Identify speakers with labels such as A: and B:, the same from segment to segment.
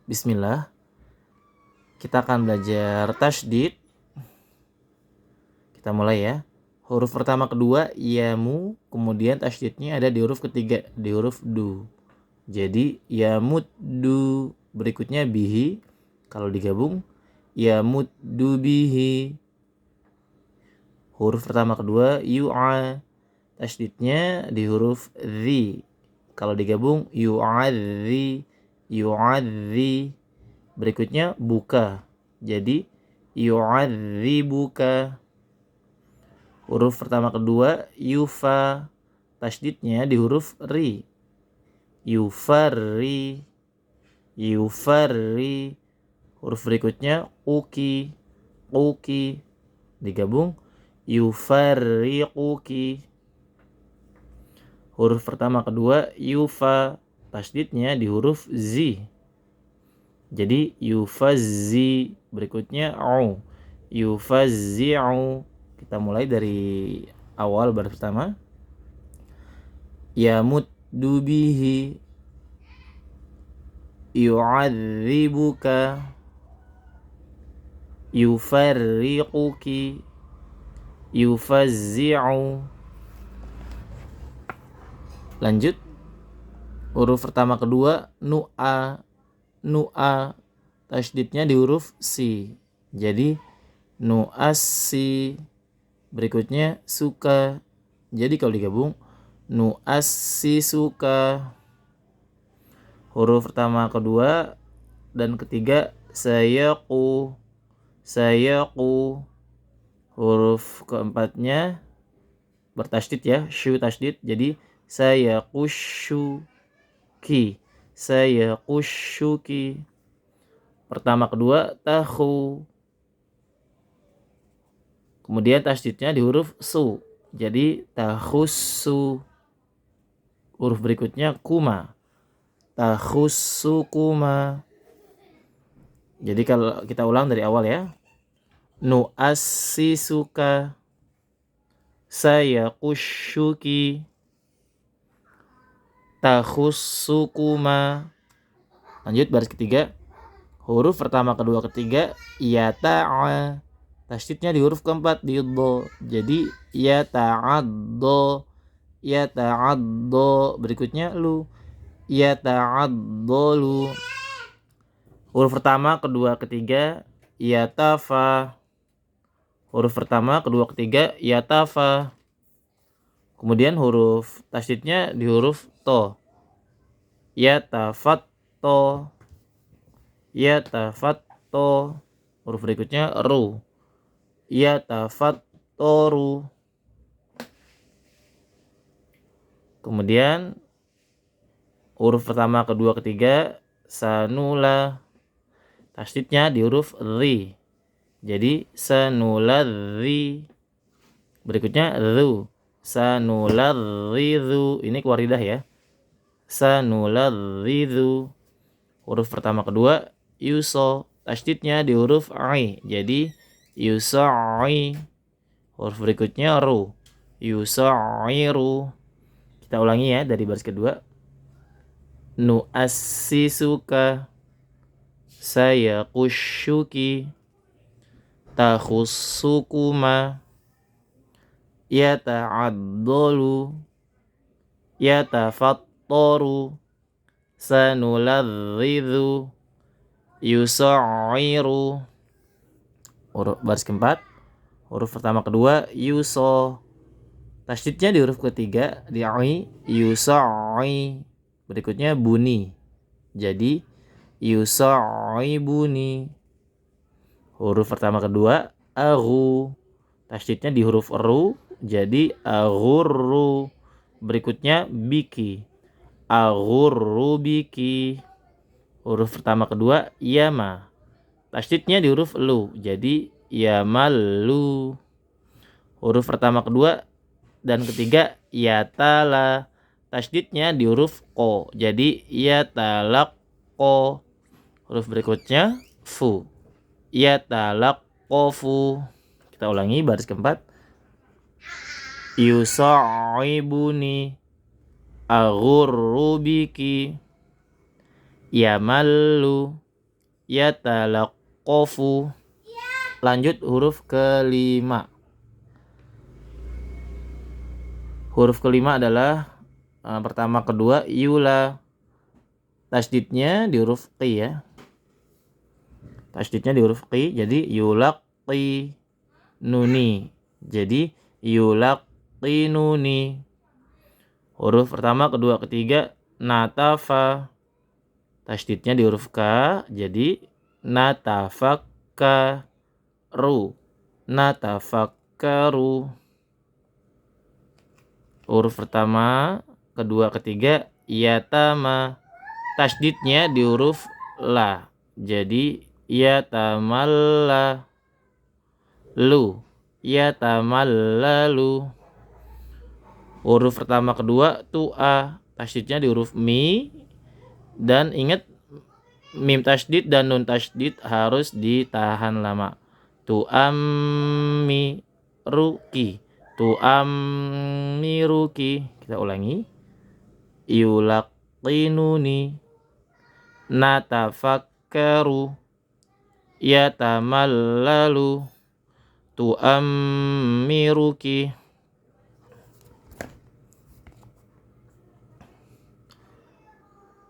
A: Bismillah. Kita akan belajar tasydid. Kita mulai ya. Huruf pertama kedua yamu, kemudian tasydidnya ada di huruf ketiga, di huruf du. Jadi yamuddu, berikutnya bihi. Kalau digabung yamuddu bihi. Huruf pertama kedua yu'a, tasydidnya di huruf dzi. Kalau digabung yu'adzi, yu'adzi. Berikutnya buka. Jadi yu'adzibuka. Huruf pertama kedua yufa, tasydidnya di huruf ri. Yufarri, yufarri. Huruf berikutnya uki, uki. Digabung yufarriquki. Huruf pertama kedua yufa, tasydidnya di huruf zi. Jadi yufazzi, berikutnya au, yufazzi'u. Kita mulai dari awal baris pertama. Yamuddu bihi, yu'adzibuka, yufarriquki, yufazzi'u. Lanjut. Huruf pertama kedua nu'a, nu'a, tasydidnya di huruf si. Jadi nu'assi. Berikutnya suka. Jadi kalau digabung nu'assi suka. Huruf pertama kedua dan ketiga sayaqu, sayaqu. Huruf keempatnya bertasydid ya, syu tasydid. Jadi sayaqushuki, sayaqushuki. Pertama kedua tahu, kemudian tasydidnya di huruf su. Jadi tahussu. Huruf berikutnya kuma, tahussukuma. Jadi kalau kita ulang dari awal ya. Nu'assisuka, sayaqushuki, tahussukuma. Lanjut baris ketiga. Huruf pertama kedua ketiga yata'a, tasydidnya di huruf keempat di dho. Jadi yata'addo, yata'addo. Berikutnya lu, yata'addolu. Huruf pertama kedua ketiga yatafa. Huruf pertama kedua ketiga yatafa. Kemudian huruf tasydidnya di huruf to. Yatafatto, yatafatto. Huruf berikutnya ru, yatafattoru. Kemudian huruf pertama kedua ketiga sanula, tasydidnya di huruf ri. Jadi sanuladzi. Berikutnya dzu, sanuladzi. Ini keluar lidah ya. Sanuladzi. Huruf pertama kedua yuso, tasydidnya di huruf ai. Jadi yusai. Huruf berikutnya ru, yusairu. Kita ulangi ya dari baris kedua. Nu'assisuka, sayaqushuki, tahussukuma, yata'addolu, yatafattoru, sanuladzizu, yusairu. Huruf baris keempat. Huruf pertama kedua yuso, tasydidnya di huruf ketiga di ai, yusai. Berikutnya buni. Jadi yusaibuni. Huruf pertama kedua aghu, tasydidnya di huruf ru. Jadi aghurru. Berikutnya biki, aghurru biki. Huruf pertama kedua yama, tasydidnya di huruf lu. Jadi yamallu. Huruf pertama kedua dan ketiga yatala, tasydidnya di huruf ko. Jadi yatalaqo. Huruf berikutnya fu, yatalaqofu. Kita ulangi baris keempat. Yusaibuni, aghurru biki, yamallu, yatalaqafu. Lanjut huruf kelima. Huruf kelima adalah pertama kedua yula. Tasdidnya di huruf qi ya. Tasdidnya di huruf qi, jadi yulaqi nuni. Jadi yulaqi nuni. Huruf pertama, kedua, ketiga natafa. Tasdidnya di huruf ka, jadi natafakkaru. Natafakkaru. Huruf pertama, kedua, ketiga yatama. Tasdidnya di huruf la, jadi yatamalla lu. Yatamallalu. Huruf pertama, kedua tu'a. Tasdidnya di huruf mi. Dan ingat, mim tasdid dan nun tasdid harus ditahan lama. Tu'ammi ruki. Tu'ammi ruki. Kita ulangi. Yulaqinuni. Natafakkaru. Yatamallalu. Tu'ammiruki.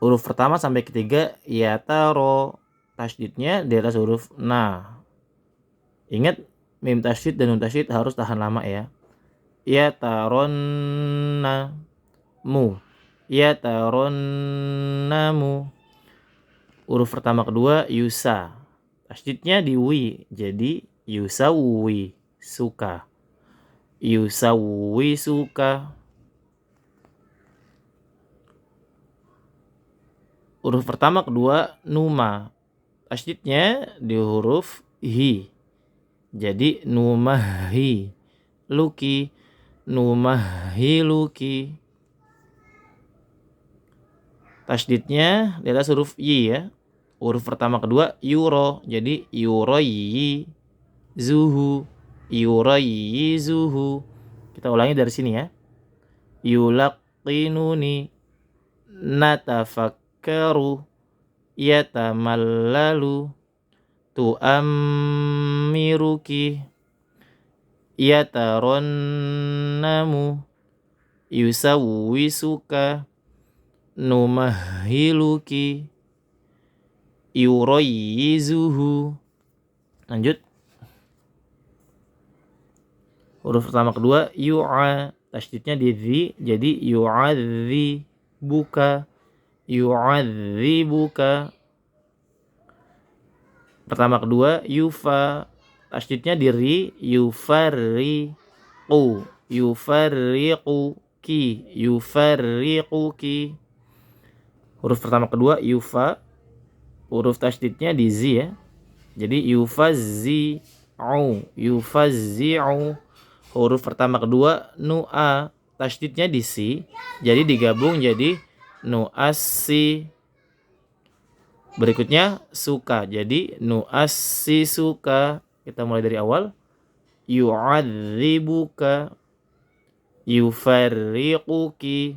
A: Huruf pertama sampai ketiga yataro. Tasdidnya di atas huruf na. Ingat, mim tasdid dan nun tasdid harus tahan lama ya. Yataronna mu. Yataronnamu. Huruf pertama kedua yusa. Tasdidnya di wi, jadi yusawi suka. Yusawi suka. Huruf pertama kedua numa. Tasdidnya di huruf hi, jadi numahi luki. Numahi luki. Tasdidnya di atas huruf yi ya. Huruf pertama kedua yuro, jadi yuroyi zuhu. Yuroyi zuhu. Kita ulangi dari sini ya. Yulaqinuni. Natafakkaru. Yatamallalu. Tu'ammiruki. Yataronnamu. Yusawwisuka. Numahiluki. Yuroyizuhu. Lanjut. Huruf pertama kedua yu'a. Tasdidnya di dhi, jadi yu'adzi buka. Yu'adzibuka. Pertama kedua yufa. Tasdidnya di ri, yufarriqu. Yufarriquki. Yufarriquki. Huruf pertama kedua yufa. Huruf tasdidnya di zi ya, jadi yufazzi'u. Yufazzi'u. Huruf pertama kedua nu'a. Tasdidnya di si, jadi digabung jadi nu'assi. Berikutnya suka, jadi nu'assi suka. Kita mulai dari awal. Yu'adzibuka. Yufarriquki.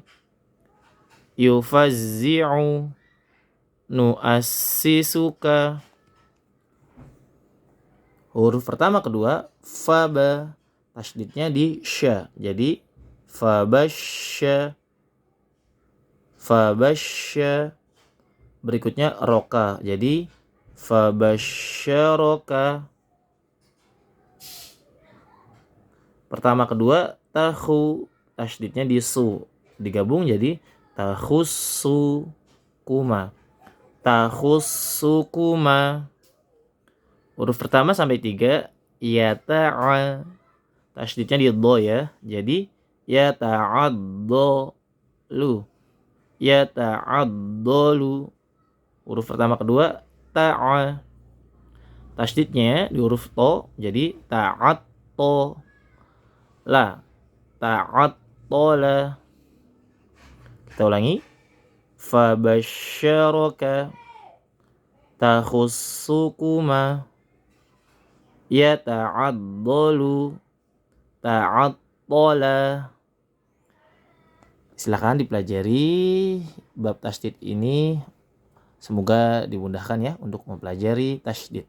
A: Yufazzi'u. Nu'assisuka. Huruf pertama kedua faba. Tasdidnya di sya, jadi fabasya. Fabasya. Berikutnya roka, jadi fabasyaroka. Pertama kedua tahu. Tasdidnya di su, digabung jadi tahussukuma. Tahussukuma. Huruf pertama sampai 3 yata'a. Tasdidnya di do ya, jadi yata'addalu. Yata'addalu. Huruf pertama kedua ta'a. Tasdidnya di huruf to, jadi ta'atto la. Ta'attola. Kita ulangi. Fabasyaraka. Tahussukuma. Yata'addalu. Ta'attola. Silakan dipelajari bab tasdid ini Semoga dimudahkan ya untuk mempelajari tasydid.